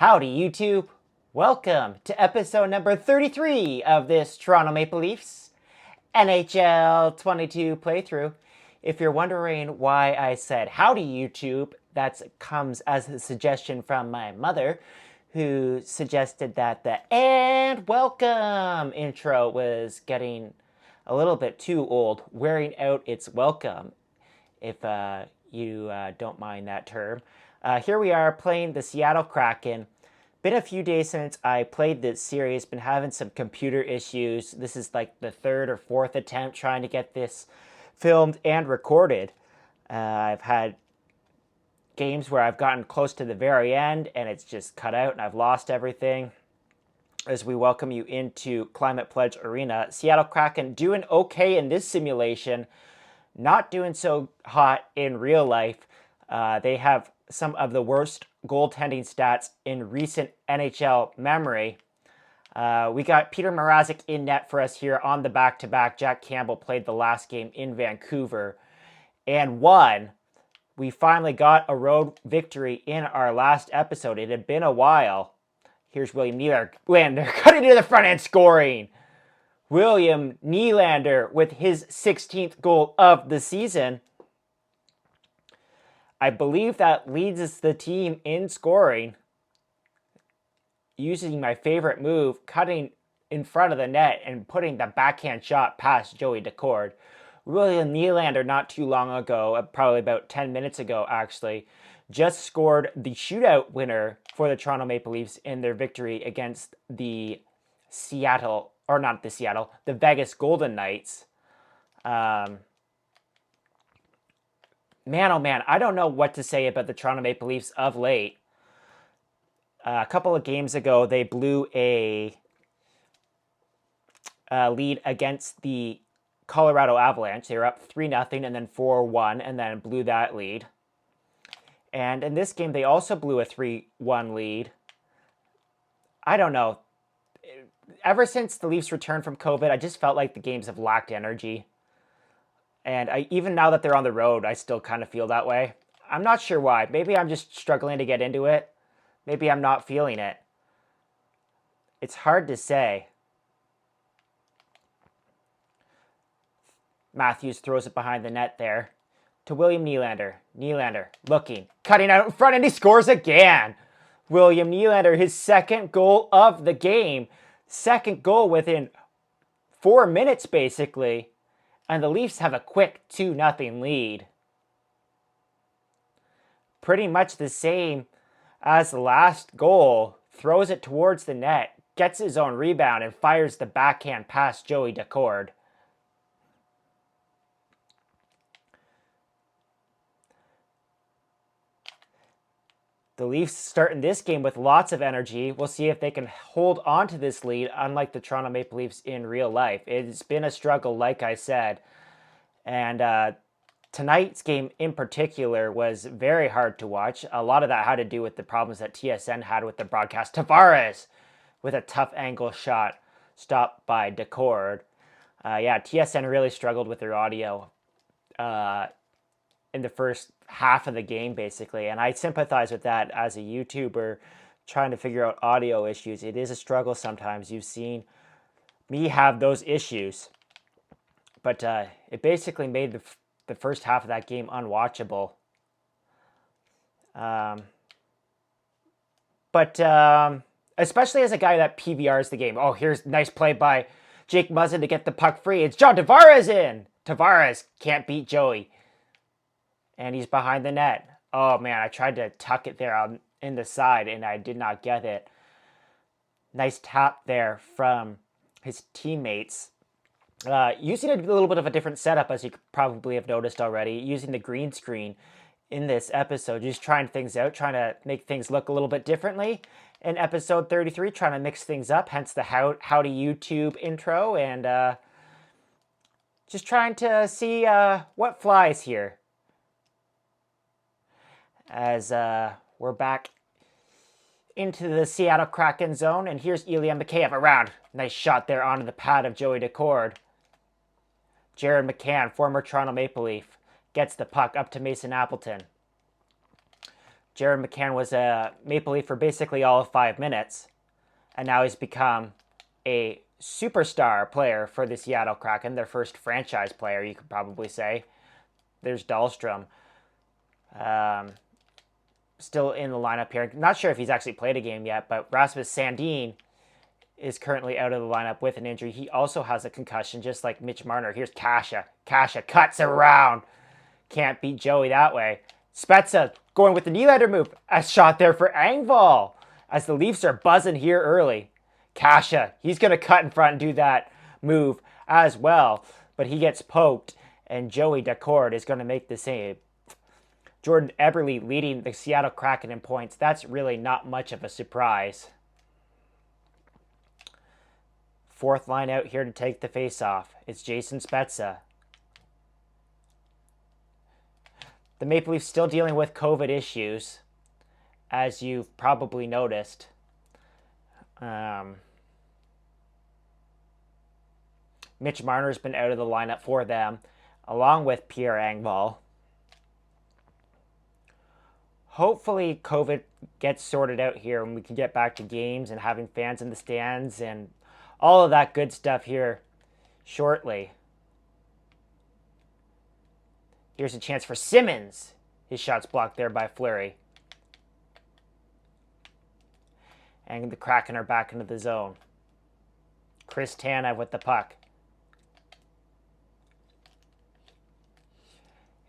Howdy YouTube! Welcome to episode number 33 of this Toronto Maple Leafs NHL 22 playthrough. If you're wondering why I said howdy YouTube, that comes as a suggestion from my mother, who suggested that the "and welcome" intro was getting a little bit too old, wearing out its welcome, if you don't mind that term. Here we are playing the Seattle Kraken. Been a few days since I played this series, been having some computer issues. This is like the third or fourth attempt trying to get this filmed and recorded. I've had games where I've gotten close to the very end and it's just cut out and I've lost everything. As we welcome you into Climate Pledge Arena, Seattle Kraken doing okay in this simulation, not doing so hot in real life. They have some of the worst goaltending stats in recent NHL memory. We got Peter Mrazek in net for us here on the back-to-back. Jack Campbell played the last game in Vancouver and won. We finally got a road victory in our last episode. It had been a while. Here's William Nylander cutting to the front and scoring. William Nylander with his 16th goal of the season. I believe that leads the team in scoring. Using my favorite move, cutting in front of the net and putting the backhand shot past Joey Daccord. William Nylander, not too long ago, probably about 10 minutes ago actually, just scored the shootout winner for the Toronto Maple Leafs in their victory against the Vegas Golden Knights. Man, oh man, I don't know what to say about the Toronto Maple Leafs of late. A couple of games ago, they blew a lead against the Colorado Avalanche. They were up 3-0 and then 4-1 and then blew that lead. And in this game, they also blew a 3-1 lead. I don't know. Ever since the Leafs returned from COVID, I just felt like the games have lacked energy. And even now that they're on the road, I still kind of feel that way. I'm not sure why. Maybe I'm just struggling to get into it. Maybe I'm not feeling it. It's hard to say. Matthews throws it behind the net there to William Nylander. Nylander looking, cutting out in front, and he scores again. William Nylander, his second goal of the game. Second goal within 4 minutes, basically. And the Leafs have a quick 2-0 lead. Pretty much the same as the last goal. Throws it towards the net, gets his own rebound, and fires the backhand past Joey Daccord. The Leafs starting this game with lots of energy. We'll see if they can hold on to this lead, unlike the Toronto Maple Leafs in real life. It's been a struggle, like I said. And tonight's game in particular was very hard to watch. A lot of that had to do with the problems that TSN had with the broadcast. Tavares with a tough angle shot stopped by Daccord. TSN really struggled with their audio in the first half of the game, basically. And I sympathize with that as a YouTuber trying to figure out audio issues. It is a struggle sometimes. You've seen me have those issues. But it basically made the first half of that game unwatchable. Especially as a guy that PVRs the game. Oh, here's a nice play by Jake Muzzin to get the puck free. It's John Tavares in. Tavares can't beat Joey. And he's behind the net. Oh, man, I tried to tuck it there in the side, and I did not get it. Nice tap there from his teammates. Using a little bit of a different setup, as you probably have noticed already. Using the green screen in this episode. Just trying things out, trying to make things look a little bit differently. In episode 33, trying to mix things up, hence the Howdy YouTube intro. And just trying to see what flies here. As we're back into the Seattle Kraken zone. And here's Ilya Mikheyev around. Nice shot there onto the pad of Joey Daccord. Jared McCann, former Toronto Maple Leaf, gets the puck up to Mason Appleton. Jared McCann was a Maple Leaf for basically all of 5 minutes, and now he's become a superstar player for the Seattle Kraken, their first franchise player, you could probably say. There's Dahlstrom. Still in the lineup here. Not sure if he's actually played a game yet, but Rasmus Sandin is currently out of the lineup with an injury. He also has a concussion, just like Mitch Marner. Here's Kasha. Kasha cuts around. Can't beat Joey that way. Spezza going with the Nylander move. A shot there for Engvall as the Leafs are buzzing here early. Kasha, he's going to cut in front and do that move as well, but he gets poked, and Joey Daccord is going to make the save. Jordan Eberle leading the Seattle Kraken in points. That's really not much of a surprise. Fourth line out here to take the faceoff. It's Jason Spezza. The Maple Leafs still dealing with COVID issues, as you've probably noticed. Mitch Marner's been out of the lineup for them, along with Pierre Engvall. Hopefully COVID gets sorted out here and we can get back to games and having fans in the stands and all of that good stuff here shortly. Here's a chance for Simmons. His shot's blocked there by Fleury. And the Kraken are back into the zone. Chris Tanev with the puck.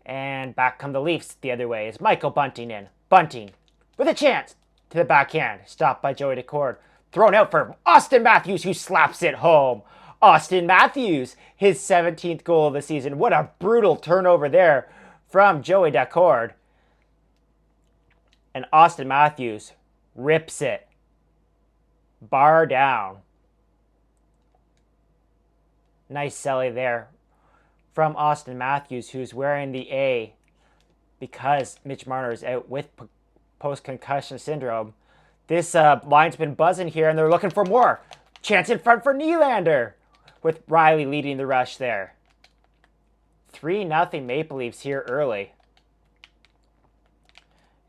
And back come the Leafs the other way. Is Michael Bunting in. Bunting with a chance to the backhand. Stopped by Joey Daccord. Thrown out for Austin Matthews, who slaps it home. Austin Matthews, his 17th goal of the season. What a brutal turnover there from Joey Daccord. And Austin Matthews rips it. Bar down. Nice celly there from Austin Matthews, who's wearing the A because Mitch Marner is out with post-concussion syndrome. This line's been buzzing here, and they're looking for more. Chance in front for Nylander, with Riley leading the rush there. 3-0 Maple Leafs here early.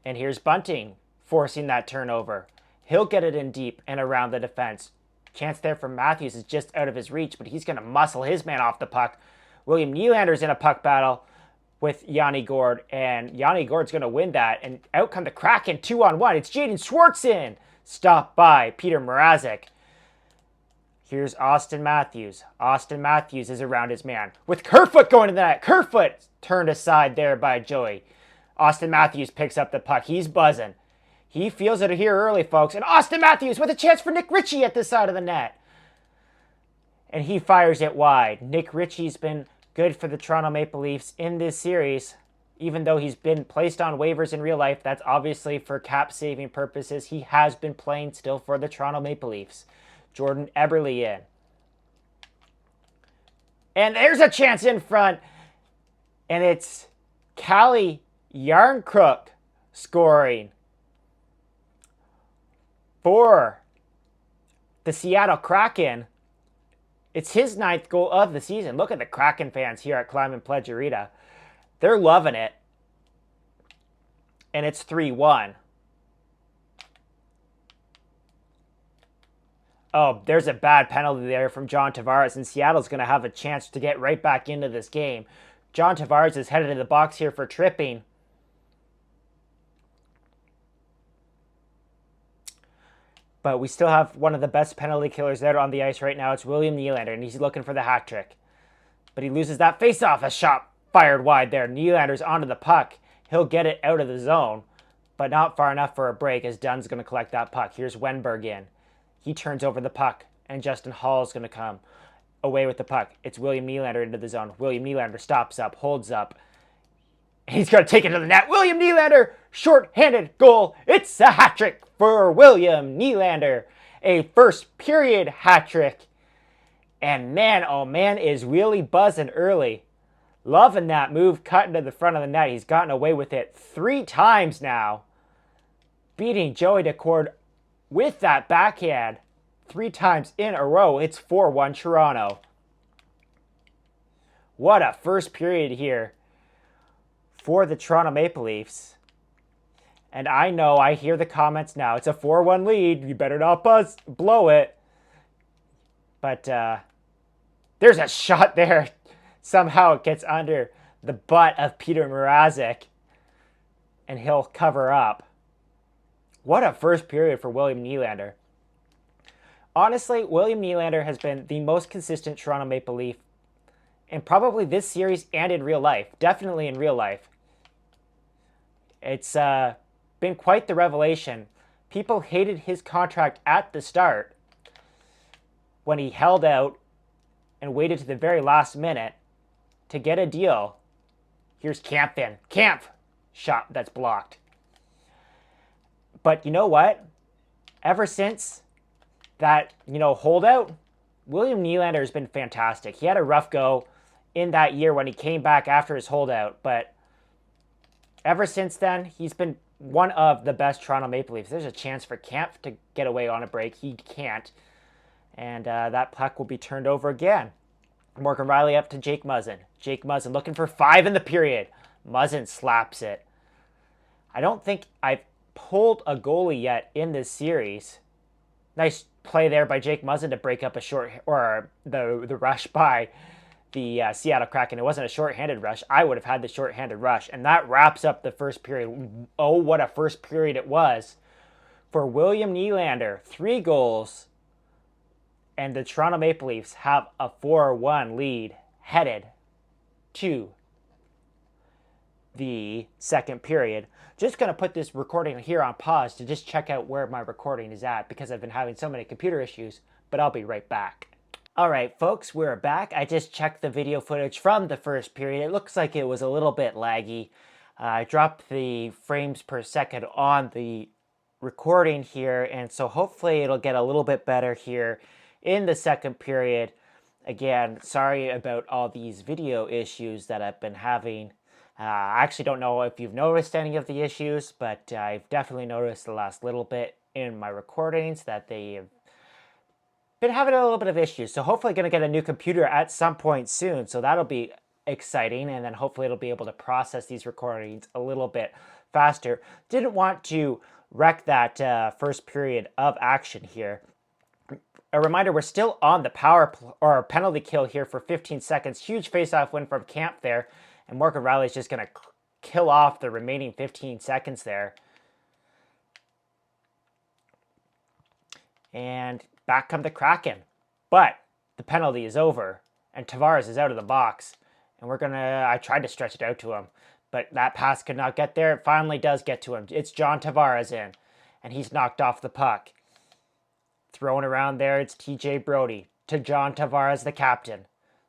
And here's Bunting forcing that turnover. He'll get it in deep and around the defense. Chance there for Matthews is just out of his reach, but he's going to muscle his man off the puck. William Nylander's in a puck battle with Yanni Gourde, and Yanni Gourde's going to win that. And out come the Kraken 2-on-1. It's Jaden Schwartzin, stopped by Peter Mrazek. Here's Austin Matthews. Austin Matthews is around his man with Kerfoot going to the net. Kerfoot turned aside there by Joey. Austin Matthews picks up the puck. He's buzzing. He feels it here early, folks. And Austin Matthews with a chance for Nick Ritchie at the side of the net. And he fires it wide. Nick Ritchie's been good for the Toronto Maple Leafs in this series. Even though he's been placed on waivers in real life, that's obviously for cap-saving purposes. He has been playing still for the Toronto Maple Leafs. Jordan Eberle in. And there's a chance in front. And it's Calle Järnkrok scoring for the Seattle Kraken. It's his 9th goal of the season. Look at the Kraken fans here at Climb and Pledge Arena. They're loving it. And it's 3-1. Oh, there's a bad penalty there from John Tavares, and Seattle's going to have a chance to get right back into this game. John Tavares is headed to the box here for tripping. But we still have one of the best penalty killers out on the ice right now. It's William Nylander, and he's looking for the hat trick. But he loses that face-off. A shot fired wide there. Nylander's onto the puck. He'll get it out of the zone, but not far enough for a break as Dunn's going to collect that puck. Here's Wenberg in. He turns over the puck, and Justin Hall's going to come away with the puck. It's William Nylander into the zone. William Nylander stops up, holds up. He's going to take it to the net. William Nylander, short-handed goal. It's a hat trick for William Nylander. A first period hat trick. And man, oh man, is really buzzing early. Loving that move, cutting to the front of the net. He's gotten away with it 3 times now. Beating Joey Daccord with that backhand 3 times in a row. It's 4-1 Toronto. What a first period here for the Toronto Maple Leafs. And I know, I hear the comments now. It's a 4-1 lead. You better not blow it. But there's a shot there. Somehow it gets under the butt of Peter Mrazek. And he'll cover up. What a first period for William Nylander. Honestly, William Nylander has been the most consistent Toronto Maple Leaf in probably this series and in real life. Definitely in real life. It's been quite the revelation. People hated his contract at the start when he held out and waited to the very last minute to get a deal. Here's Kampf in. Kampf! Shot that's blocked. But you know what? Ever since that, holdout, William Nylander has been fantastic. He had a rough go in that year when he came back after his holdout, but ever since then, he's been one of the best Toronto Maple Leafs. There's a chance for Kampf to get away on a break. He can't. And that puck will be turned over again. Morgan Rielly up to Jake Muzzin. Jake Muzzin looking for 5 in the period. Muzzin slaps it. I don't think I've pulled a goalie yet in this series. Nice play there by Jake Muzzin to break up a the rush by the Seattle Kraken. It wasn't a short-handed rush. I would have had the short-handed rush. And that wraps up the first period. Oh, what a first period it was for William Nylander. 3 goals. And the Toronto Maple Leafs have a 4-1 lead headed to the second period. Just going to put this recording here on pause to just check out where my recording is at because I've been having so many computer issues, but I'll be right back. All right, folks, we're back. I just checked the video footage from the first period. It looks like it was a little bit laggy. I dropped the frames per second on the recording here, and so hopefully it'll get a little bit better here in the second period. Again, sorry about all these video issues that I've been having. I actually don't know if you've noticed any of the issues, but I've definitely noticed the last little bit in my recordings that they've been having a little bit of issues. So hopefully going to get a new computer at some point soon. So that'll be exciting. And then hopefully it'll be able to process these recordings a little bit faster. Didn't want to wreck that first period of action here. A reminder, we're still on the penalty kill here for 15 seconds. Huge face-off win from Kampf there. And Morgan Rielly is just going to kill off the remaining 15 seconds there. And back come the Kraken. But the penalty is over. And Tavares is out of the box. And I tried to stretch it out to him. But that pass could not get there. It finally does get to him. It's John Tavares in. And he's knocked off the puck. Thrown around there, it's TJ Brodie to John Tavares, the captain.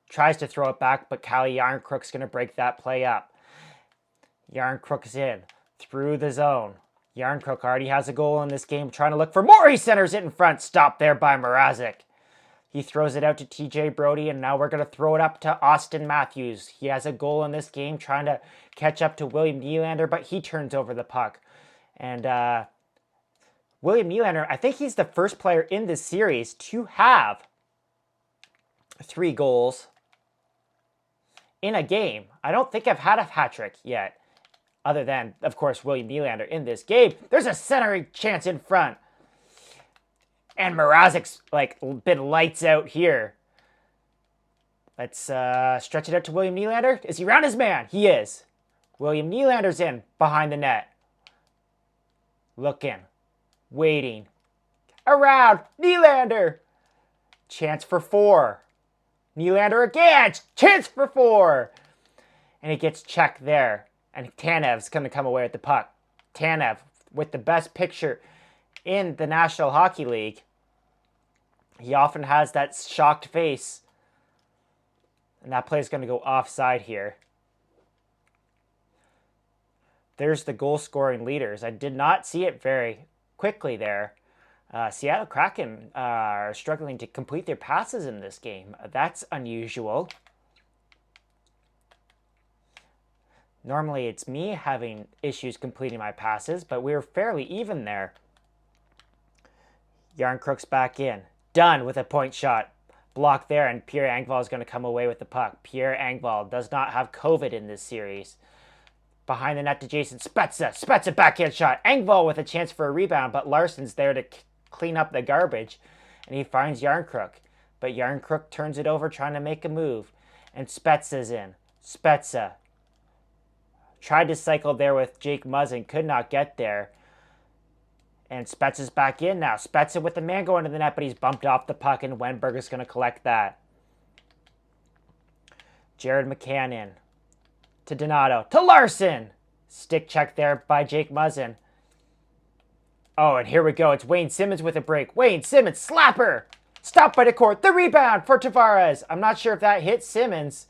Tries to throw it back, but Calle Järnkrok's going to break that play up. Järnkrok's in, through the zone. Järnkrok already has a goal in this game, trying to look for more. He centers it in front, stopped there by Mrazek. He throws it out to TJ Brodie, and now we're going to throw it up to Austin Matthews. He has a goal in this game, trying to catch up to William Nylander, but he turns over the puck. And William Nylander, I think he's the first player in this series to have 3 goals in a game. I don't think I've had a hat trick yet, other than, of course, William Nylander in this game. There's a centering chance in front. And Mrazek's been lights out here. Let's stretch it out to William Nylander. Is he around his man? He is. William Nylander's in behind the net. Looking. Waiting. Around. Nylander. Chance for 4. Nylander again. Chance for 4. And it gets checked there. And Tanev's going to come away with the puck. Tanev with the best picture in the National Hockey League. He often has that shocked face. And that play is going to go offside here. There's the goal scoring leaders. I did not see it very quickly there. Seattle Kraken are struggling to complete their passes in this game. That's unusual. Normally it's me having issues completing my passes, but we're fairly even there. Järnkrok's back in. Done with a point shot. Blocked there, and Pierre-Engvall is going to come away with the puck. Pierre-Engvall does not have COVID in this series. Behind the net to Jason Spezza. Spezza backhand shot. Engvall with a chance for a rebound, but Larsson's there to clean up the garbage. And he finds Yarncrook. But Yarncrook turns it over trying to make a move. And Spezza's in. Spezza tried to cycle there with Jake Muzzin. Could not get there. And Spezza's back in now. Spezza with the man going to the net, but he's bumped off the puck, and Wenberger's going to collect that. Jared McCann in. To Donato. To Larsson! Stick check there by Jake Muzzin. Oh, and here we go. It's Wayne Simmons with a break. Wayne Simmons, slapper! Stopped by the court. The rebound for Tavares. I'm not sure if that hit Simmons.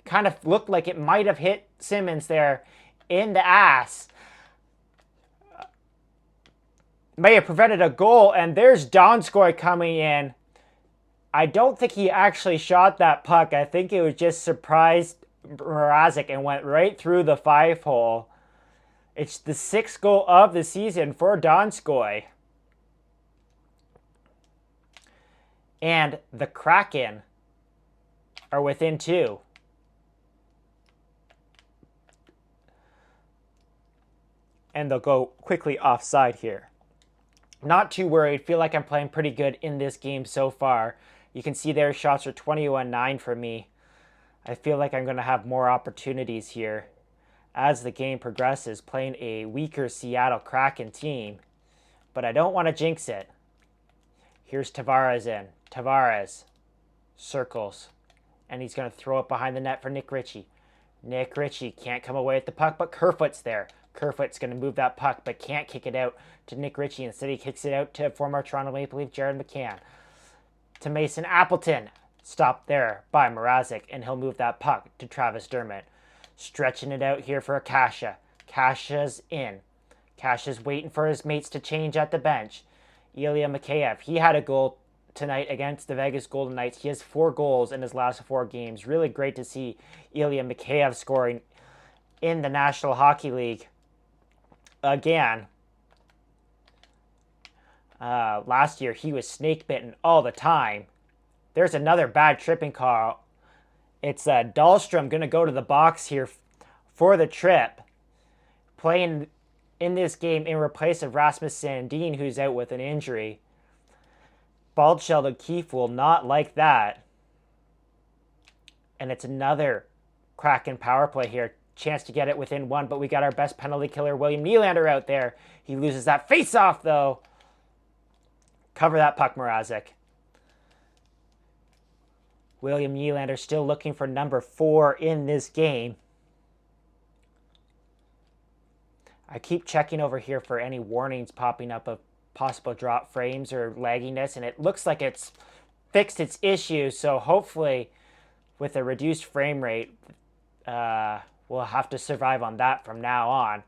Kind of looked like it might have hit Simmons there in the ass. May have prevented a goal, and there's Donskoy coming in. I don't think he actually shot that puck. I think it was just surprised Mrazek and went right through the 5-hole. It's the 6th goal of the season for Donskoy. And the Kraken are within 2. And they'll go quickly offside here. Not too worried. Feel like I'm playing pretty good in this game so far. You can see their shots are 21-9 for me. I feel like I'm going to have more opportunities here as the game progresses, playing a weaker Seattle Kraken team. But I don't want to jinx it. Here's Tavares in. Tavares circles. And he's going to throw it behind the net for Nick Ritchie. Nick Ritchie can't come away with the puck, but Kerfoot's there. Kerfoot's going to move that puck, but can't kick it out to Nick Ritchie. Instead, he kicks it out to former Toronto Maple Leaf Jared McCann. To Mason Appleton. Stopped there by Mrazek, and he'll move that puck to Travis Dermott. Stretching it out here for Akasha. Kasha's in. Kasha's waiting for his mates to change at the bench. Ilya Mikheyev, he had a goal tonight against the Vegas Golden Knights. He has 4 goals in his last 4 games. Really great to see Ilya Mikheyev scoring in the National Hockey League again. Last year, he was snake bitten all the time. There's another bad tripping call. It's Dahlstrom going to go to the box here for the trip. Playing in this game in replace of Rasmus Sandin, who's out with an injury. Bald and Keefe will not like that. And it's another Kraken power play here. Chance to get it within 1, but we got our best penalty killer, William Nylander, out there. He loses that face-off, though. Cover that puck, Mrazek. William Nylander still looking for number 4 in this game. I keep checking over here for any warnings popping up of possible drop frames or lagginess, and it looks like it's fixed its issue, so hopefully with a reduced frame rate, we'll have to survive on that from now on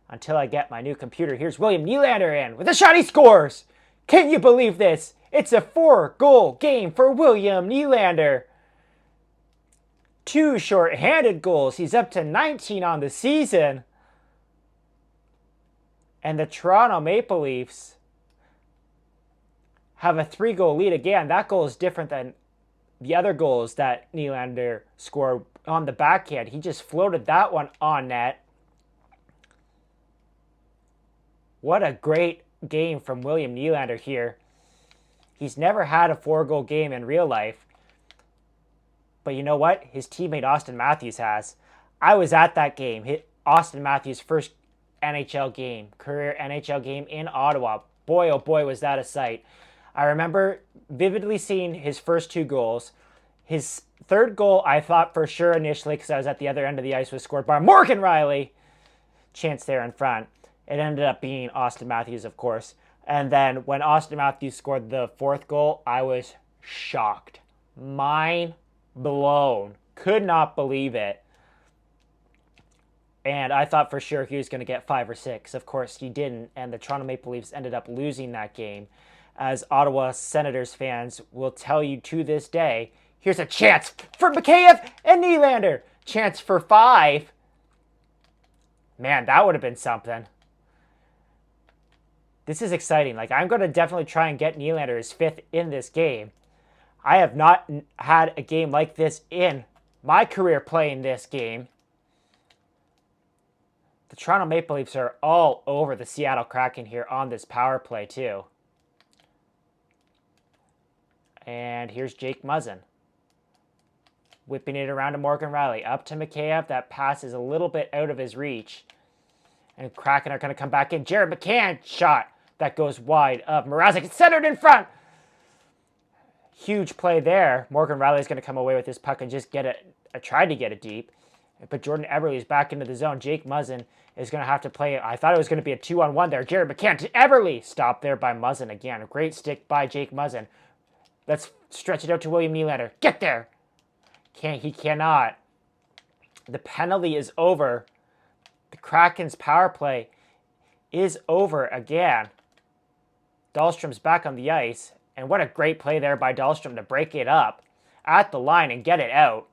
until I get my new computer. Here's William Nylander in with a shot. He scores! Can you believe this? It's a 4-goal game for William Nylander. 2 short-handed goals. He's up to 19 on the season. And the Toronto Maple Leafs have a 3-goal lead. Again, that goal is different than the other goals that Nylander scored on the backhand. He just floated that one on net. What a great game from William Nylander here. He's never had a 4-goal game in real life. But you know what? His teammate Austin Matthews has. I was at that game. Austin Matthews' first NHL game, career NHL game in Ottawa. Boy, oh boy, was that a sight. I remember vividly seeing his first 2 goals. His 3rd goal, I thought for sure initially, because I was at the other end of the ice, was scored by Morgan Rielly. Chance there in front. It ended up being Austin Matthews, of course. And then when Austin Matthews scored the 4th goal, I was shocked. Mind blown. Could not believe it. And I thought for sure he was going to get 5 or 6. Of course, he didn't. And the Toronto Maple Leafs ended up losing that game. As Ottawa Senators fans will tell you to this day, here's a chance for Mikheyev and Nylander. Chance for 5. Man, that would have been something. This is exciting. Like, I'm going to definitely try and get Nylander his 5th in this game. I have not had a game like this in my career playing this game. The Toronto Maple Leafs are all over the Seattle Kraken here on this power play too. And here's Jake Muzzin. Whipping it around to Morgan Rielly. Up to Mikheyev. That pass is a little bit out of his reach. And Kraken are going to come back in. Jared McCann shot. That goes wide of Mrazek. It's centered in front. Huge play there. Morgan Rielly is going to come away with this puck and just get it. Tried to get it deep. But Jordan Eberle is back into the zone. Jake Muzzin is going to have to play. I thought it was going to be a 2-on-1 there. Jared McCann to Eberle. Stopped there by Muzzin again. A great stick by Jake Muzzin. Let's stretch it out to William Nylander. Get there. He cannot. The penalty is over. The Kraken's power play is over again. Dahlstrom's back on the ice. And what a great play there by Dahlstrom to break it up at the line and get it out.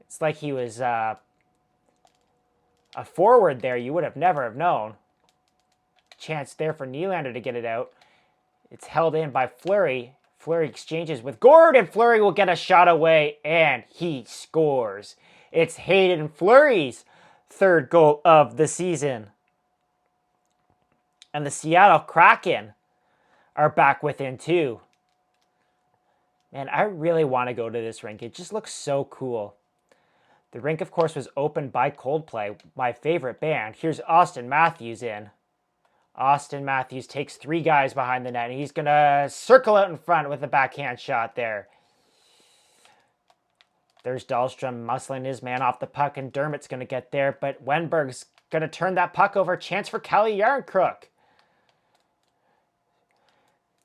It's like he was a forward there. You would have never have known. Chance there for Nylander to get it out. It's held in by Fleury. Fleury exchanges with Gord, and Fleury will get a shot away, and he scores. It's Hayden Fleury's third goal of the season. And the Seattle Kraken are back within two. Man, I really want to go to this rink. It just looks so cool. The rink, of course, was opened by Coldplay, my favorite band. Here's Austin Matthews in. Austin Matthews takes three guys behind the net, and he's going to circle out in front with a backhand shot there. There's Dahlstrom muscling his man off the puck, and Dermott's going to get there, but Wenberg's going to turn that puck over. Chance for Kelly Yarncrook.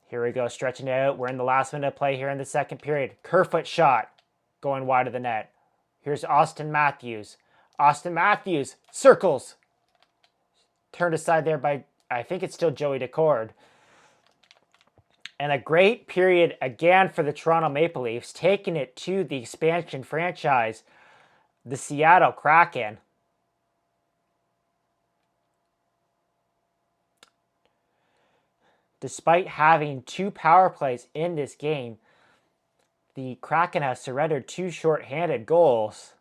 Here we go, stretching it out. We're in the last minute of play here in the second period. Kerfoot shot going wide of the net. Here's Austin Matthews. Austin Matthews circles. Turned aside there by, I think it's still Joey Decord. And a great period again for the Toronto Maple Leafs, taking it to the expansion franchise, the Seattle Kraken. Despite having two power plays in this game, the Kraken has surrendered two shorthanded goals.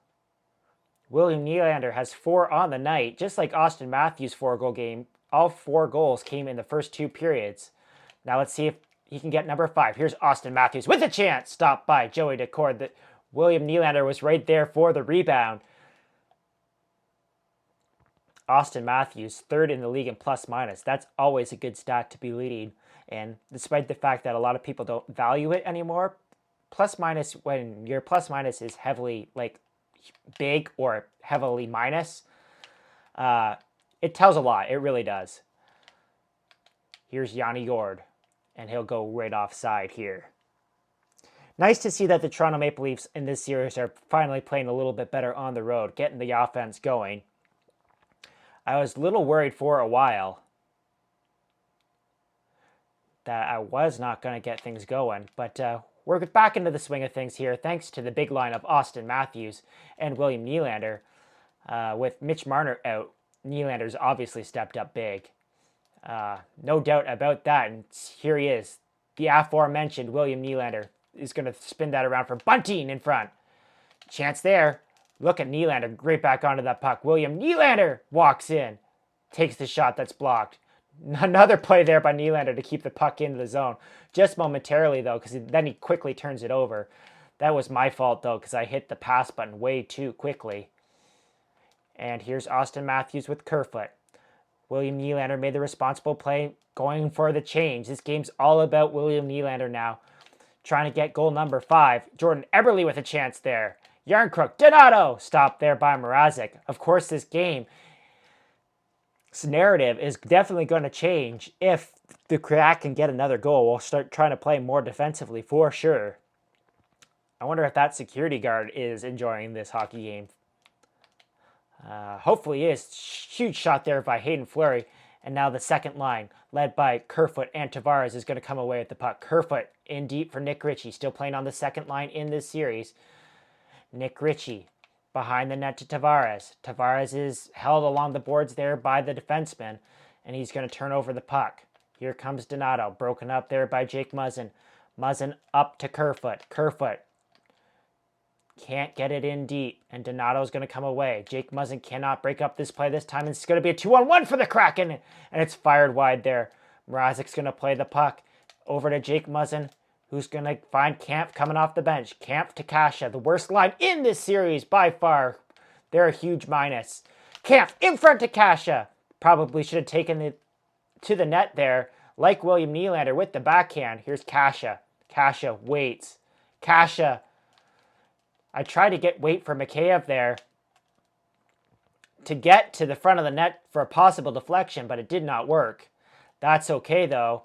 William Nylander has 4 on the night, just like Austin Matthews' 4-goal game. All 4 goals came in the first 2 periods. Now let's see if he can get number 5. Here's Austin Matthews with a chance. Stopped by Joey Decord. William Nylander was right there for the rebound. Austin Matthews, 3rd in the league in plus-minus. That's always a good stat to be leading. And despite the fact that a lot of people don't value it anymore, plus-minus, when your plus-minus is heavily, big or heavily minus, it tells a lot. It really does. Here's Yanni Gord, and he'll go right offside here. Nice to see that the Toronto Maple Leafs in this series are finally playing a little bit better on the road, getting the offense going. I was a little worried for a while that I was not going to get things going, but we're back into the swing of things here thanks to the big line of Austin Matthews and William Nylander. With Mitch Marner out, Nylander's obviously stepped up big. No doubt about that, and here he is. The aforementioned William Nylander is going to spin that around for Bunting in front. Chance there. Look at Nylander, right back onto that puck. William Nylander walks in, takes the shot that's blocked. Another play there by Nylander to keep the puck into the zone. Just momentarily, though, because then he quickly turns it over. That was my fault, though, because I hit the pass button way too quickly. And here's Austin Matthews with Kerfoot. William Nylander made the responsible play, going for the change. This game's all about William Nylander now. Trying to get goal number 5. Jordan Eberle with a chance there. Yarncrook, Donato, stopped there by Mrazek. Of course, this game's narrative is definitely going to change if the Kraken can get another goal. We'll start trying to play more defensively for sure. I wonder if that security guard is enjoying this hockey game. Hopefully he is. Huge shot there by Hayden Fleury. And now the second line, led by Kerfoot and Tavares, is going to come away with the puck. Kerfoot in deep for Nick Ritchie, still playing on the second line in this series. Nick Ritchie behind the net to Tavares. Tavares is held along the boards there by the defenseman, and he's going to turn over the puck. Here comes Donato, broken up there by Jake Muzzin. Muzzin up to Kerfoot. Kerfoot Can't get it in deep, and Donato's going to come away. Jake Muzzin cannot break up this play this time, and it's going to be a 2-on-1 for the Kraken, and it's fired wide there. Mrazek's going to play the puck over to Jake Muzzin, who's going to find Kampf coming off the bench. Kampf to Kasha, the worst line in this series by far. They're a huge minus. Kampf in front to Kasha. Probably should have taken it to the net there, like William Nylander with the backhand. Here's Kasha. Kasha waits. Kasha. I tried to wait for Mikheyev there to get to the front of the net for a possible deflection, but it did not work. That's okay, though.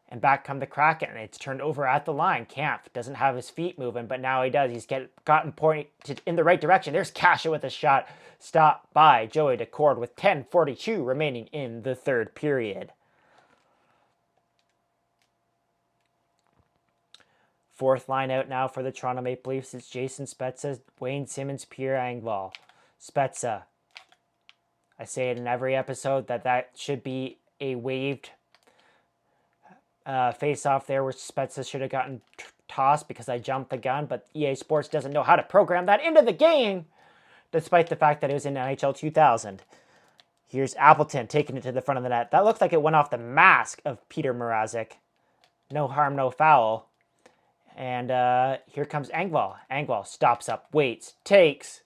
And back come the Kraken, and it's turned over at the line. Kampf doesn't have his feet moving, but now he does. He's gotten pointed in the right direction. There's Kasha with a shot. Stopped by Joey Decord with 10:42 remaining in the third period. Fourth line out now for the Toronto Maple Leafs. It's Jason Spezza, Wayne Simmonds, Pierre Engvall. Spezza. I say it in every episode that should be a waived face-off there where Spezza should have gotten tossed because I jumped the gun, but EA Sports doesn't know how to program that into the game, despite the fact that it was in NHL 2000. Here's Appleton taking it to the front of the net. That looks like it went off the mask of Peter Mrazek. No harm, no foul. And here comes Engvall. Engvall stops up, waits, takes,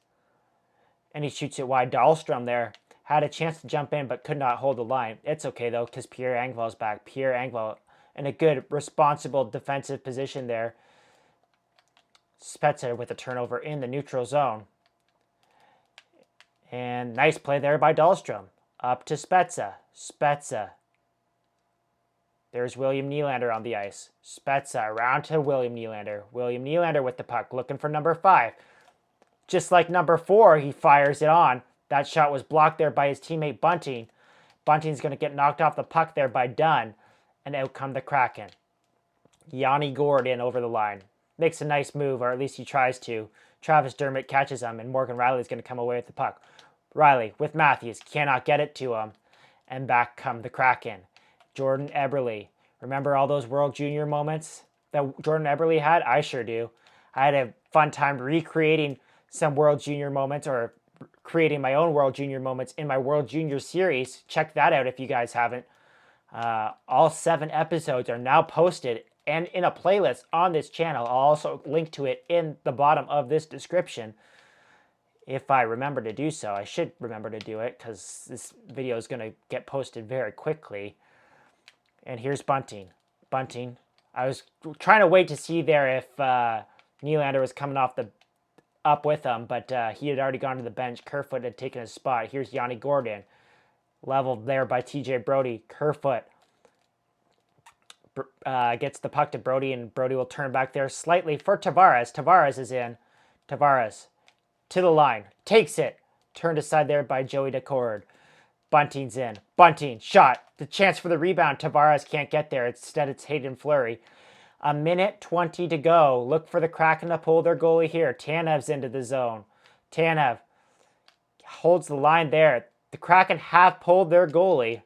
and he shoots it wide. Dahlstrom there had a chance to jump in but could not hold the line. It's okay, though, because Pierre Engvall's back. Pierre Engvall in a good, responsible defensive position there. Spezza with a turnover in the neutral zone. And nice play there by Dahlstrom. Up to Spezza. Spezza. There's William Nylander on the ice. Spezza around to William Nylander. William Nylander with the puck, looking for number 5. Just like number 4, he fires it on. That shot was blocked there by his teammate Bunting. Bunting's going to get knocked off the puck there by Dunn. And out come the Kraken. Yanni Gourde over the line. Makes a nice move, or at least he tries to. Travis Dermott catches him, and Morgan Riley's going to come away with the puck. Riley with Matthews. Cannot get it to him. And back come the Kraken. Jordan Eberle. Remember all those World Junior moments that Jordan Eberle had? I sure do. I had a fun time recreating some World Junior moments, or creating my own World Junior moments in my World Junior series. Check that out if you guys haven't. All 7 episodes are now posted and in a playlist on this channel. I'll also link to it in the bottom of this description if I remember to do so. I should remember to do it because this video is going to get posted very quickly. And here's Bunting. Bunting. I was trying to wait to see there if Nylander was coming up with him, but he had already gone to the bench. Kerfoot had taken his spot. Here's Yanni Gourde. Leveled there by TJ Brody. Kerfoot gets the puck to Brody, and Brody will turn back there slightly for Tavares. Tavares is in. Tavares to the line. Takes it. Turned aside there by Joey Decord. Bunting's in. Bunting, shot. The chance for the rebound. Tavares can't get there. Instead, it's Hayden Fleury. 1:20 to go. Look for the Kraken to pull their goalie here. Tanev's into the zone. Tanev holds the line there. The Kraken have pulled their goalie.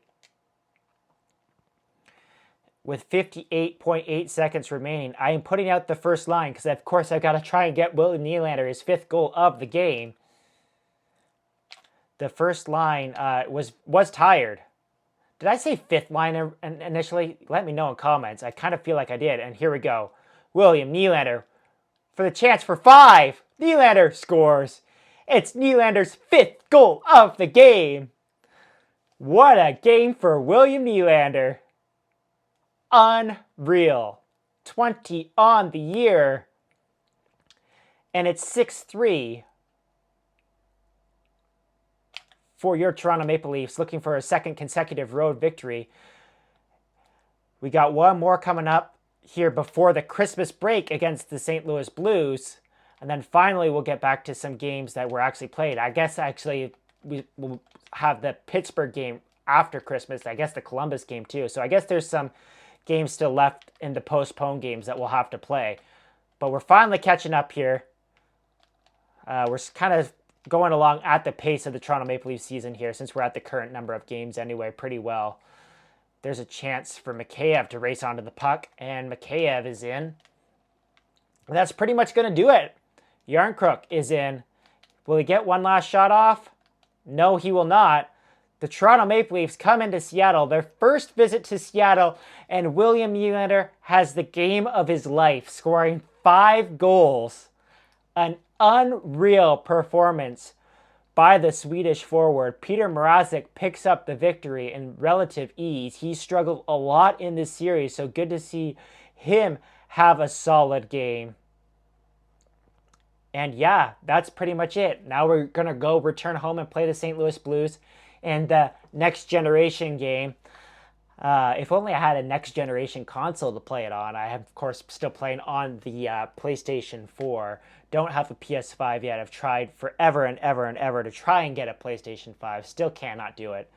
With 58.8 seconds remaining, I am putting out the first line because, of course, I've got to try and get William Nylander his 5th goal of the game. The first line was tired. Did I say 5th line initially? Let me know in comments. I kind of feel like I did. And here we go. William Nylander for the chance for 5. Nylander scores. It's Nylander's 5th goal of the game. What a game for William Nylander. Unreal. 20 on the year. And it's 6-3 for your Toronto Maple Leafs, looking for a 2nd consecutive road victory. We got one more coming up here before the Christmas break against the St. Louis Blues. And then finally, we'll get back to some games that were actually played. I guess actually we will have the Pittsburgh game after Christmas. I guess the Columbus game too. So I guess there's some games still left in the postponed games that we'll have to play. But we're finally catching up here. We're kind of going along at the pace of the Toronto Maple Leafs season here, since we're at the current number of games anyway, pretty well. There's a chance for Mikheyev to race onto the puck, and Mikheyev is in. And that's pretty much going to do it. Yarncrook is in. Will he get one last shot off? No, he will not. The Toronto Maple Leafs come into Seattle, their first visit to Seattle, and William Nylander has the game of his life, scoring 5 goals. An unreal performance by the Swedish forward. Peter Mrazek picks up the victory in relative ease. He struggled a lot in this series, so good to see him have a solid game. And yeah, that's pretty much it. Now we're going to go return home and play the St. Louis Blues in the next generation game. If only I had a next generation console to play it on. I have, of course, still playing on the PlayStation 4. Don't have a PS5 yet. I've tried forever and ever and ever to try and get a PlayStation 5. Still cannot do it.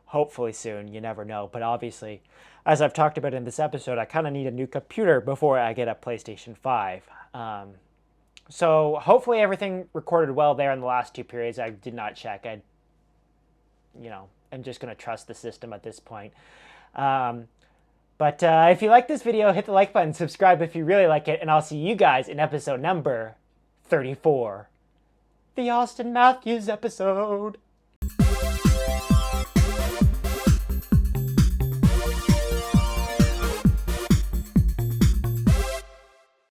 Hopefully soon. You never know. But obviously, as I've talked about in this episode, I kind of need a new computer before I get a PlayStation 5. So hopefully everything recorded well there in the last 2 periods. I did not check. I'm just going to trust the system at this point. But if you like this video, hit the like button, subscribe if you really like it, and I'll see you guys in episode number 34. The Austin Matthews episode.